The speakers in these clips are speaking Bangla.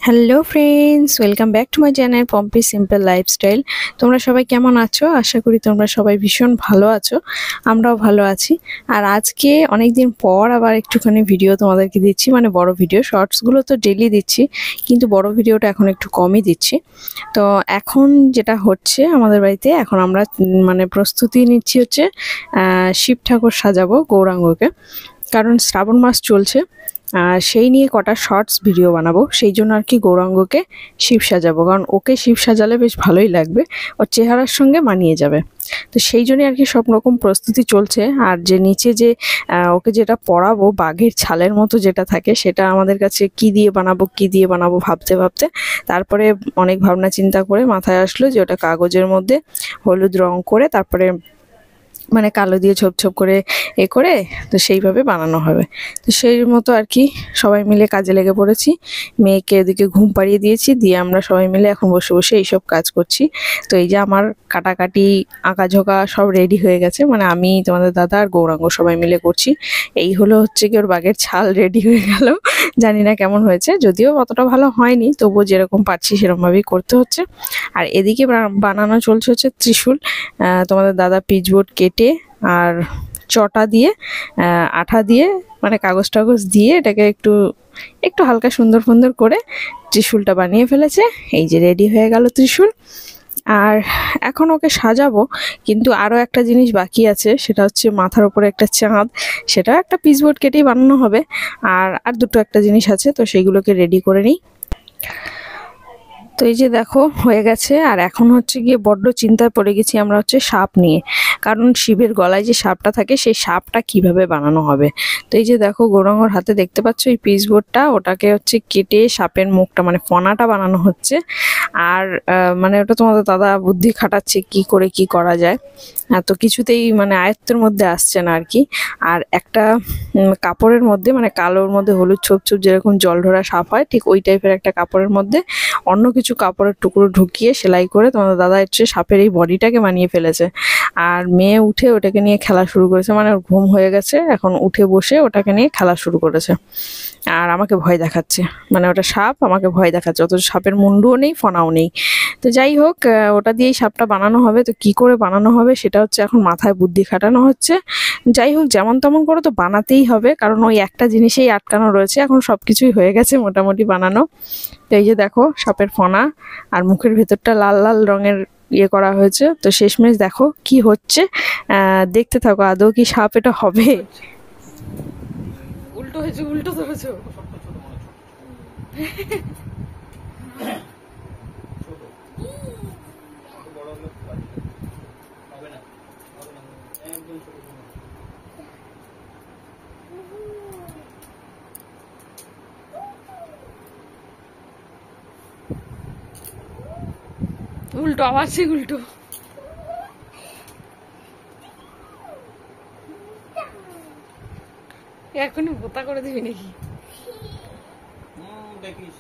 Hello friends, welcome back to my channel Pompi simple lifestyle. তোমরা সবাই কেমন আছো? আশা করি তোমরা সবাই ভীষণ ভালো আছো, আমরাও ভালো আছি। আর আজকে অনেক দিন পর আবার একটুখানি ভিডিও তোমাদেরকে দিচ্ছি, মানে বড় ভিডিও। শর্টসগুলো তো ডেলি দিচ্ছি, কিন্তু বড় ভিডিওটা এখন একটু কমই দিচ্ছি। তো এখন যেটা হচ্ছে আমাদের বাড়িতে, এখন আমরা মানে প্রস্তুতি নিচ্ছি হচ্ছে শিব ঠাকুর সাজাবো গৌরাঙ্গকে, কারণ শ্রাবণ মাস চলছে। সেই নিয়ে কটা শর্টস ভিডিও বানাবো, সেই জন্য আর কি গৌরাঙ্গকে শিব সাজাবো, কারণ ওকে শিব সাজালে বেশ ভালোই লাগবে, ওর চেহারার সঙ্গে মানিয়ে যাবে। তো সেই জন্যই আর কি সব রকম প্রস্তুতি চলছে। আর যে নিচে যে ওকে যেটা পরাবো, বাঘের ছালের মতো যেটা থাকে, সেটা আমাদের কাছে কি দিয়ে বানাবো ভাবতে ভাবতে তারপরে অনেক ভাবনা চিন্তা করে মাথায় আসলো যে ওটা কাগজের মধ্যে হলুদ রং করে, তারপরে মানে কালো দিয়ে ছোপ ছোপ করে করে তো সেইভাবে বানানো হবে। তো সেই মতো আর কি সবাই মিলে কাজে লেগে পড়েছি। মেয়েকে এদিকে ঘুম পাড়িয়ে দিয়েছি, দিয়ে আমরা সবাই মিলে এখন বসে বসে এইসব কাজ করছি। তো এই যে আমার কাটাকাটি আঁকাঝোঁকা সব রেডি হয়ে গেছে, মানে আমি, তোমাদের দাদা আর গৌরাঙ্গ সবাই মিলে করছি। এই হলো হচ্ছে কি ওর বাঘের ছাল রেডি হয়ে গেল। জানি না কেমন হয়েছে, যদিও অতটা ভালো হয়নি, তবুও যেরকম পারছি সেরকমভাবেই করতে হচ্ছে। আর এদিকে বানানো চলছে হচ্ছে ত্রিশূল। তোমাদের দাদা পিচবোর্ড কেটে আর চটা দিয়ে আঠা দিয়ে, মানে কাগজ টাগজ দিয়ে এটাকে একটু একটু হালকা সুন্দর সুন্দর করে ত্রিশূলটা বানিয়ে ফেলেছে। এই যে রেডি হয়ে গেল ত্রিশূল। আর এখন ওকে সাজাবো, কিন্তু আরও একটা জিনিস বাকি আছে, সেটা হচ্ছে মাথার উপরে একটা চাঁদ। সেটা একটা পিচবোর্ড কেটেই বানানো হবে। আর দুটো একটা জিনিস আছে, তো সেইগুলোকে রেডি করে নিই। তো এই যে দেখো হয়ে গেছে। আর এখন হচ্ছে গিয়ে বড্ড চিন্তায় পড়ে গেছি আমরা হচ্ছে সাপ নিয়ে, কারণ শিবের গলায় যে সাপটা থাকে সেই সাপটা কিভাবে বানানো হবে। তো এই যে দেখো গৌরাঙ্গর হাতে দেখতে পাচ্ছ এই পিচবোর্ডটা, ওটাকে হচ্ছে কেটে সাপের মুখটা মানে ফনাটা বানানো হচ্ছে। আর মানে ওটা তোমাদের দাদা বুদ্ধি খাটাচ্ছে কি করে কি করা যায়, তো কিছুতেই মানে আয়ত্তের মধ্যে আসছে না আর কি। আর একটা কাপড়ের মধ্যে, মানে কালোর মধ্যে হলুদ ছোপ ছোপ যেরকম জলঢোড়া সাপ হয়, ঠিক ওই টাইপের একটা কাপড়ের মধ্যে অন্য কিছু কাপড়ের টুকরো ঢুকিয়ে সেলাই করে তোমাদের দাদা হচ্ছে সাপের এই বডিটাকে বানিয়ে ফেলেছে। আর মেয়ে উঠে ওটাকে নিয়ে খেলা শুরু করেছে, মানে ওর ঘুম হয়ে গেছে, এখন উঠে বসে ওটাকে নিয়ে খেলা শুরু করেছে। আর আমাকে ভয় দেখাচ্ছে, মানে ওটা সাপ আমাকে ভয় দেখাচ্ছে, অথচ সাপের মুন্ডুও নেই, ফনাও নেই। তো যাই হোক, ওটা দিয়েই সাপটা বানানো হবে। তো কি করে বানানো হবে সেটা হচ্ছে এখন মাথায় বুদ্ধি খাটানো হচ্ছে। যাই হোক, যেমন তেমন করে তো বানাতেই হবে, কারণ ওই একটা জিনিসেই আটকানো রয়েছে। এখন সব কিছুই হয়ে গেছে মোটামুটি বানানো। তো এই যে দেখো সাপের ফনা আর মুখের ভেতরটা লাল লাল রঙের করা হয়েছে। তো শেষমেশ দেখো কি হচ্ছে, দেখতে থাকো আদৌ কি সাপ এটা হবে। উল্টো হয়েছে, উল্টো ধরেছো। উল্টো আবার সে উল্টো। এখনই বোতা করে দিবি নাকি? দেখিস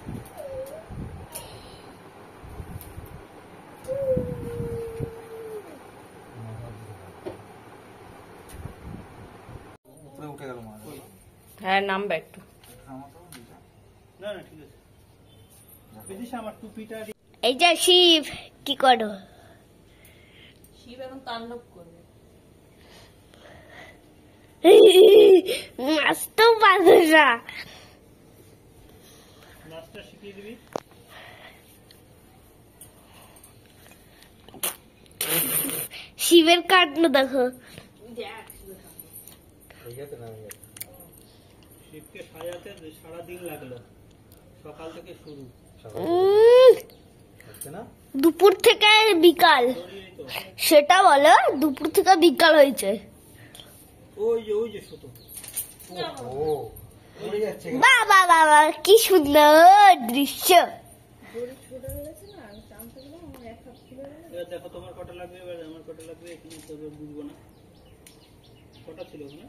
হ্যাঁ, নামবে একটু। এই যে শিব কি করো? শিব এখন তাণ্ডব করবে। নাচতে পারবে না। নাচটা শিখিয়ে দিবি। শিবের কাণ্ড দেখো। শিবকে সাজাতে সারাদিন লাগলো, সকাল থেকে শুরু। দুপুর থেকে বিকাল, সেটা বলো। দুপুর থেকে বিকাল হয়েছে। ওই যে ছোট বাবা বাবা কি সুন্দর দৃশ্য। দেখো তোমার কটা লাগবে, এবার আমার কটা লাগবে, কিন্তু বুঝবো না কটা ছিল ওখানে।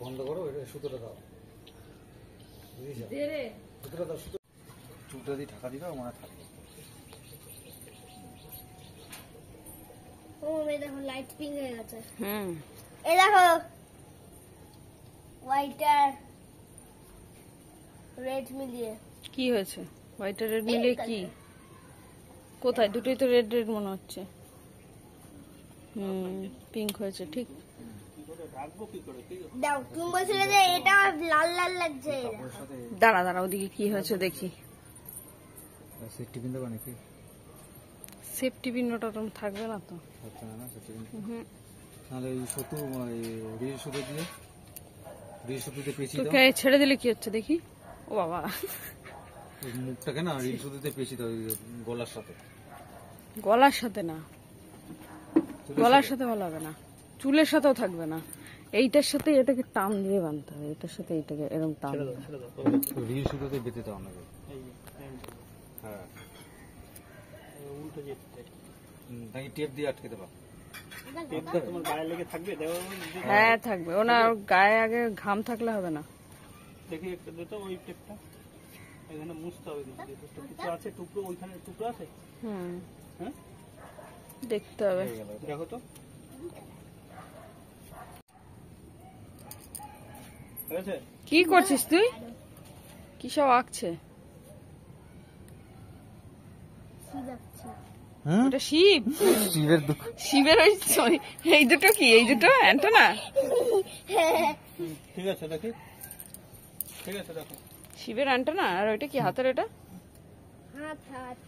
বন্ধ করো, সুতোটা দাও, সুতোটা দাও, চুলটা দিয়ে ঢাকা দিবে, আমার থাকবে। ও দেখো লাইট পিঙ্ক হয়ে গেছে। এই দেখো হোয়াইট আর রেড মিলিয়ে। কি হয়েছে হোয়াইট আর রেড মিলিয়ে কি? কোথায়? দুটোই তো রেড রেড মনে হচ্ছে। পিঙ্ক হয়েছে ঠিক। দাও, তুমি বলছিলে যে এটা লাল লাল লাগছে। দাঁড়া দাঁড়া, ওদিকে কি হয়েছে দেখি। সেফটি পিন দেবো নাকি? সেফটি পিনটা তো থাকবে না তো। তাহলে এই সুতো রিল সুতো দিয়ে রিল সুতোতে পেঁচিয়ে দাও। তোকে ছেড়ে দিলে কি হচ্ছে দেখি। ও বাবা, মুখটাকে না রিল সুতোতে পেঁচিয়ে দাও গলার সাথে। গলার সাথে না, গলার সাথে ভালো হবে না, চুলের সাথেও থাকবে না। এইটার সাথে এটাকে টান দিয়ে বাঁধতে হবে, এটার সাথে এটাকে এরকম টান। রিল সুতোতে বেঁধে দাও আমাকে। হ্যাঁ, উল্টো যেতে নাকি টেপ দিয়ে আটকে দেবা? তোমার গায়ে লেগে থাকবে। হ্যাঁ থাকবে, ওনার গায়ে আগে ঘাম থাকলে হবে না। দেখি একটা দিতো ওই টেপটা, এখানে মুছতে হবে। কিছু আছে টুকরো, ওইখানে টুকরো আছে। হ্যাঁ দেখতে হবে, দেখো তো। কি করছিস তুই? কি সব আঁকছে? ওটা শিব, শিবের শিবের ওই এই দুটো কি? এই দুটো অ্যান্টেনা? ঠিক আছে দেখি, ঠিক আছে দেখো। শিবের অ্যান্টেনা। আর ওইটা কি হাতের? এটা হাত হাত।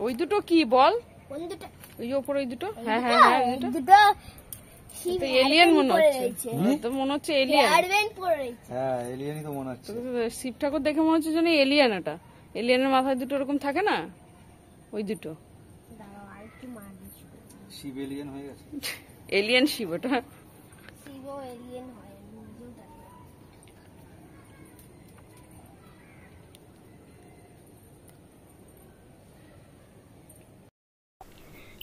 ওই দুটো কি বল? কোন দুটো? ওই যে ওপরে ওই দুটো। হ্যাঁ হ্যাঁ হ্যাঁ, ওই দুটো দুটো তো এলিয়েন মনে হচ্ছে। তো মনে হচ্ছে এলিয়েন। অ্যাডভেন্ট পরে রয়েছে। হ্যাঁ এলিয়েনই তো মনে হচ্ছে। শিব ঠাকুর দেখে মনে হচ্ছে যেন এলিয়েন। এটা এলিয়েনের মাথায় দুটো এরকম থাকে না, ওই দুটো। দাঁড়াও, আর একটু মারি। শিব এলিয়েন হয়ে গেছে। এলিয়েন শিব ওটা। শিব এলিয়েন হয়, আমি নিজেও জানি না।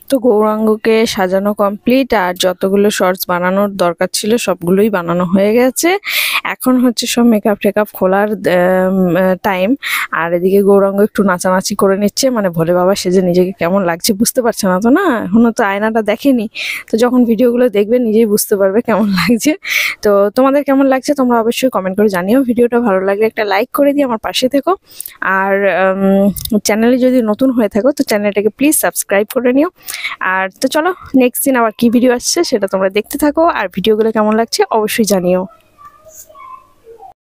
তো গৌরাঙ্গকে সাজানো কমপ্লিট, আর যতগুলো শর্টস বানানোর দরকার ছিল সবগুলোই বানানো হয়ে গেছে। এখন হচ্ছে সব মেকআপ টেকআপ খোলার টাইম। আর এদিকে গৌরাঙ্গ একটু নাচানাচি করে নিচ্ছে, মানে ভোলে বাবা সেজে নিজেকে কেমন লাগছে বুঝতে পারছে না তো, না এখনো তো আয়নাটা দেখেনি। তো যখন ভিডিওগুলো দেখবে নিজেই বুঝতে পারবে কেমন লাগছে। তো তোমাদের কেমন লাগছে তোমরা অবশ্যই কমেন্ট করে জানিও। ভিডিওটা ভালো লাগলে একটা লাইক করে দিয়ে আমার পাশে থেকো। আর চ্যানেলে যদি নতুন হয়ে থাকো তো চ্যানেলটাকে প্লিজ সাবস্ক্রাইব করে নিও। আর তো চলো, নেক্সট দিন আবার কি ভিডিও আসছে সেটা তোমরা দেখতে থাকো, আর ভিডিওগুলো কেমন লাগছে অবশ্যই জানিও।